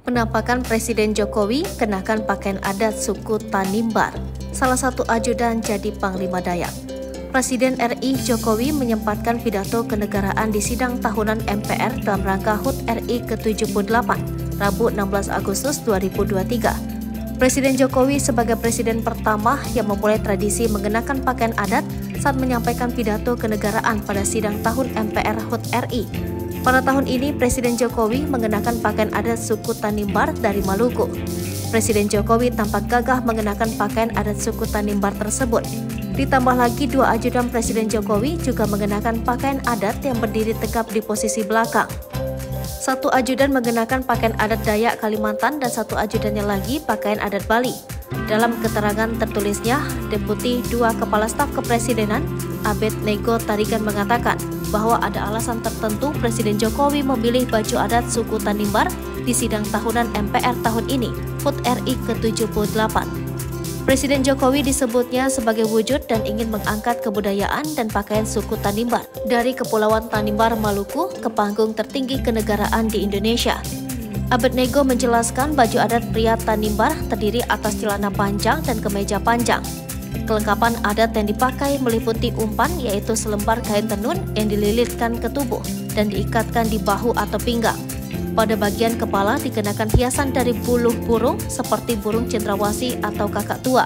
Penampakan Presiden Jokowi kenakan pakaian adat suku Tanimbar. Salah satu ajudan jadi Panglima Dayak. Presiden RI Jokowi menyempatkan pidato kenegaraan di sidang tahunan MPR dalam rangka HUT RI ke-78, Rabu 16 Agustus 2023. Presiden Jokowi sebagai presiden pertama yang memulai tradisi mengenakan pakaian adat saat menyampaikan pidato kenegaraan pada sidang tahun MPR HUT RI. Pada tahun ini, Presiden Jokowi mengenakan pakaian adat suku Tanimbar dari Maluku. Presiden Jokowi tampak gagah mengenakan pakaian adat suku Tanimbar tersebut. Ditambah lagi, dua ajudan Presiden Jokowi juga mengenakan pakaian adat yang berdiri tegap di posisi belakang. Satu ajudan mengenakan pakaian adat Dayak Kalimantan dan satu ajudannya lagi pakaian adat Bali. Dalam keterangan tertulisnya, Deputi 2 Kepala Staf Kepresidenan, Abed Nego Tarigan mengatakan bahwa ada alasan tertentu Presiden Jokowi memilih baju adat suku Tanimbar di sidang tahunan MPR tahun ini, HUT RI ke-78. Presiden Jokowi disebutnya sebagai wujud dan ingin mengangkat kebudayaan dan pakaian suku Tanimbar dari Kepulauan Tanimbar, Maluku ke panggung tertinggi kenegaraan di Indonesia. Abed Nego menjelaskan baju adat pria Tanimbar terdiri atas celana panjang dan kemeja panjang. Kelengkapan adat yang dipakai meliputi umpan, yaitu selembar kain tenun yang dililitkan ke tubuh dan diikatkan di bahu atau pinggang. Pada bagian kepala dikenakan hiasan dari buluh burung seperti burung cendrawasih atau kakak tua.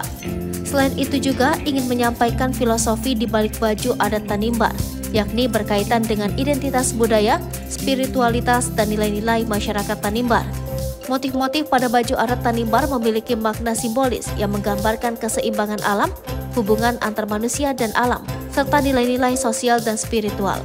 Selain itu juga ingin menyampaikan filosofi di balik baju adat Tanimbar, yakni berkaitan dengan identitas budaya, spiritualitas, dan nilai-nilai masyarakat Tanimbar. Motif-motif pada baju adat Tanimbar memiliki makna simbolis yang menggambarkan keseimbangan alam, hubungan antar manusia dan alam, serta nilai-nilai sosial dan spiritual.